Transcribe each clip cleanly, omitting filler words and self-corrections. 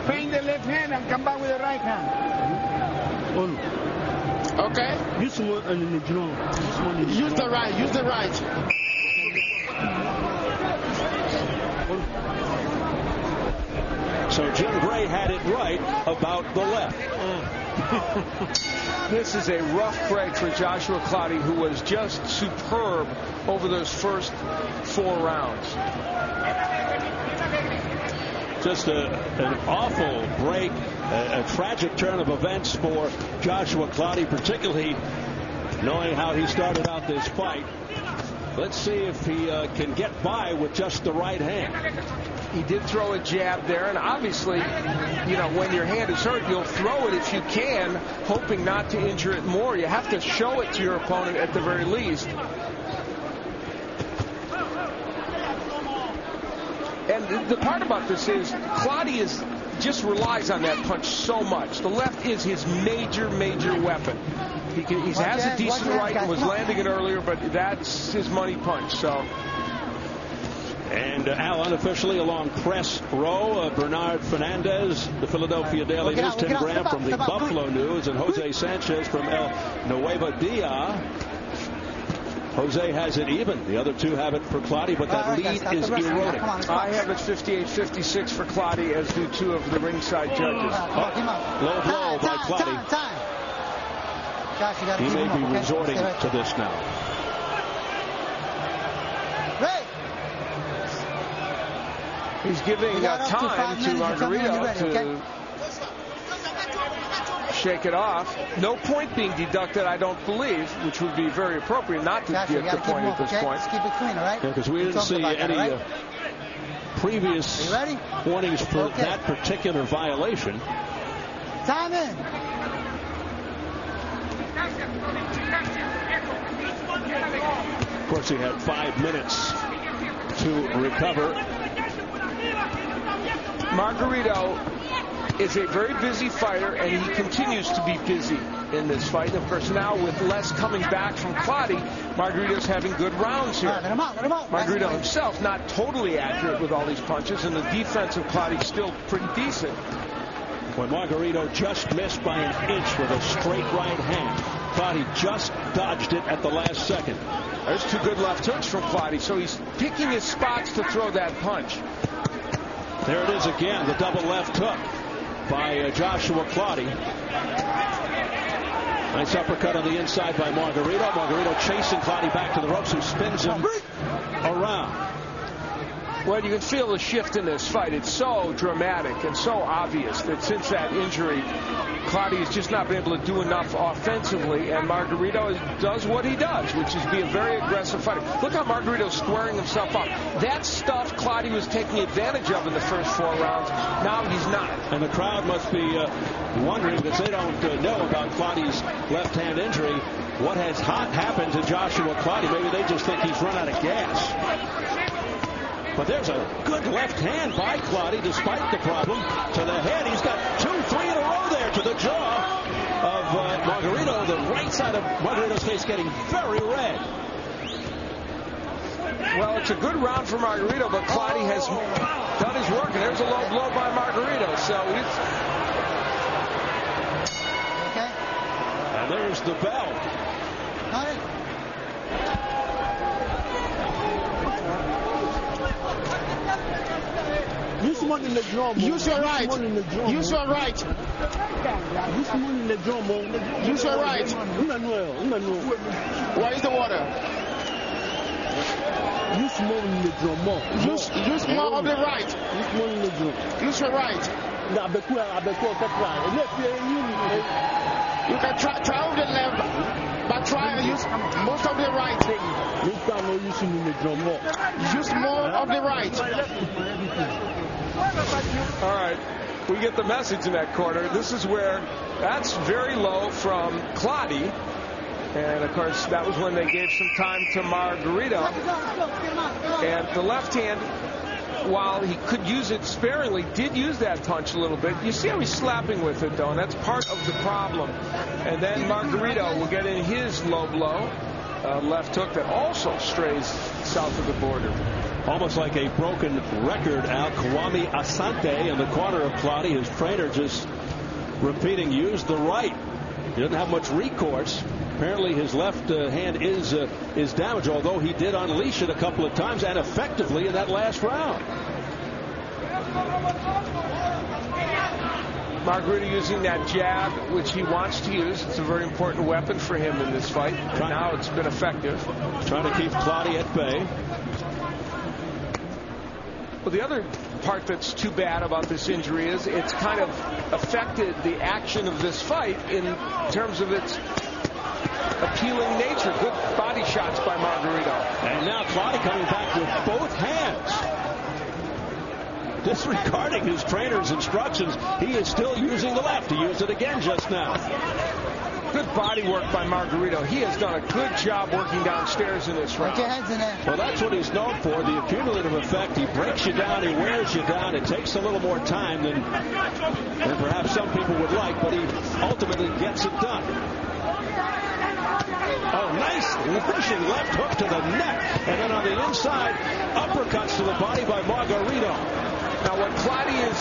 Feint the left hand and come back with the right hand. Okay. Use the right. Use the right. So Jim Gray had it right about the left. This is a rough break for Joshua Clottey, who was just superb over those first 4 rounds. Just an awful break, a tragic turn of events for Joshua Clottey, particularly knowing how he started out this fight. Let's see if he can get by with just the right hand. He did throw a jab there, and obviously, you know, when your hand is hurt, you'll throw it if you can, hoping not to injure it more. You have to show it to your opponent at the very least. And the part about this is Clottey just relies on that punch so much. The left is his major weapon. He has a decent right and was landing it earlier, but that's his money punch. So. And Al, unofficially along press row, Bernard Fernandez, the Philadelphia Daily News, Tim Graham from the Buffalo News, and Jose Sanchez from El Nuevo Dia. Jose has it even. The other two have it for Clottey, but that lead is eroding. I have it 58-56 for Clottey, as do 2 of the ringside judges. Low blow by Clottey. He may be resorting to this now. He's giving time to Margarito to shake it off. No point being deducted, I don't believe, which would be very appropriate not to give the point at this point. Just keep it clean, all right? Because we didn't see any previous warnings for that particular violation. Time in. Of course, he had 5 minutes to recover. Margarito is a very busy fighter, and he continues to be busy in this fight. And of course, now with less coming back from Clottey, Margarito's having good rounds here. Margarito himself not totally accurate with all these punches, and the defense of Clottey's still pretty decent. When Margarito just missed by an inch with a straight right hand, Clottey just dodged it at the last second. There's 2 good left hooks from Clottey, so he's picking his spots to throw that punch. There it is again, the double left hook by Joshua Clottey. Nice uppercut on the inside by Margarito. Margarito chasing Clottey back to the ropes, who spins him around. Well, you can feel the shift in this fight. It's so dramatic and so obvious that since that injury, Clottey has just not been able to do enough offensively, and Margarito does what he does, which is be a very aggressive fighter. Look how Margarito's squaring himself up. That stuff Clottey was taking advantage of in the first 4 rounds. Now he's not. And the crowd must be wondering, because they don't know about Clottey's left hand injury, what has happened to Joshua Clottey. Maybe they just think he's run out of gas. But there's a good left hand by Clottey, despite the problem. To the head, he's got 2-3 in a row there to the jaw of Margarito. The right side of Margarito's face getting very red. Well, it's a good round for Margarito, but Clottey has done his work, and there's a low blow by Margarito. So it's... And there's the bell. Use one in the drum. Use your right. Use your right. Use one in the drum. Use your right. Where is the water? Use more in the drum. Use more of the right. Use more in the drum. Use your right. You can try with the left, but try and use most of the right. Use more of the right. All right, we get the message in that corner. This is where that's very low from Clottey. And, of course, that was when they gave some time to Margarito. And the left hand, while he could use it sparingly, did use that punch a little bit. You see how he's slapping with it, though, and that's part of the problem. And then Margarito will get in his low blow, left hook that also strays south of the border. Almost like a broken record out. Kwame Asante in the corner of Clottey. His trainer just repeating, use the right. He doesn't have much recourse. Apparently his left hand is damaged, although he did unleash it a couple of times and effectively in that last round. Margarito using that jab, which he wants to use. It's a very important weapon for him in this fight. Now it's been effective. Trying to keep Clottey at bay. Well, the other part that's too bad about this injury is it's kind of affected the action of this fight in terms of its appealing nature. Good body shots by Margarito. And now Clottey coming back with both hands. Disregarding his trainer's instructions, he is still using the left. He used it again just now. Good body work by Margarito. He has done a good job working downstairs in this round. Put your hands in there. Well, that's what he's known for, the accumulative effect. He breaks you down, he wears you down. It takes a little more time than perhaps some people would like, but he ultimately gets it done. Oh, nice launching left hook to the neck. And then on the inside, uppercuts to the body by Margarito. Now, what Clottey is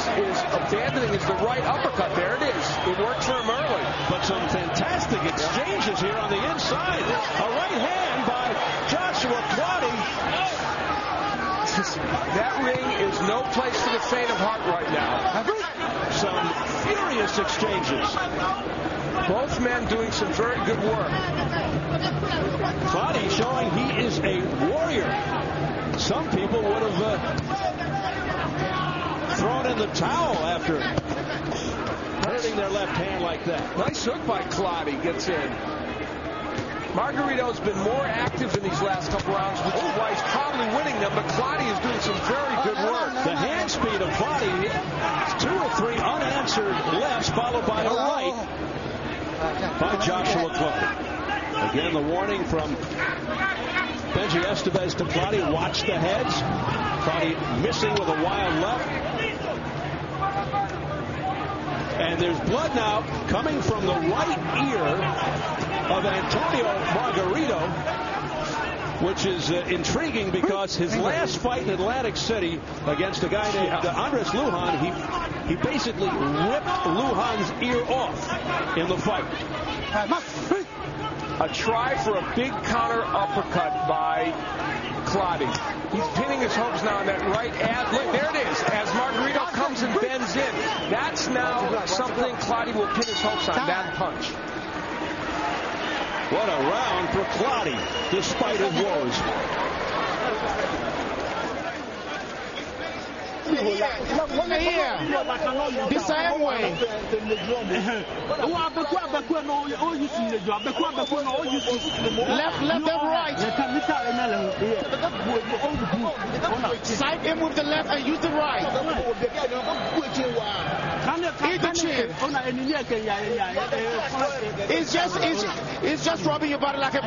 abandoning is the right uppercut. There it is. It worked for him early. But some fantastic exchanges here on the inside. A right hand by Joshua Clottey. That ring is no place for the faint of heart right now. Some furious exchanges. Both men doing some very good work. Clottey showing he is a warrior. Some people would have thrown in the towel after hurting their left hand like that. Nice hook by Clottey. Gets in. Margarito's been more active in these last couple rounds, which is why he's probably winning them, but Clottey is doing some very good work. The hand speed of Clottey, 2 or 3 unanswered lefts, followed by a right by Joshua Clottey. Again, the warning from Benji Estevez to Clottey. Watch the heads. Clottey missing with a wild left. And there's blood now coming from the right ear of Antonio Margarito, which is intriguing because his last fight in Atlantic City against a guy named Andres Lujan, he basically ripped Lujan's ear off in the fight. A try for a big counter uppercut by Clottey. He's pinning his hopes now on that right ad. Look, there it is. As Margarito comes and bends in. That's now something Clottey will pin his hopes on, that punch. What a round for Clottey, despite his woes. Here, the same way. Left and right. Side him with the left and use the right. Eat the chin. It's just rubbing your body like a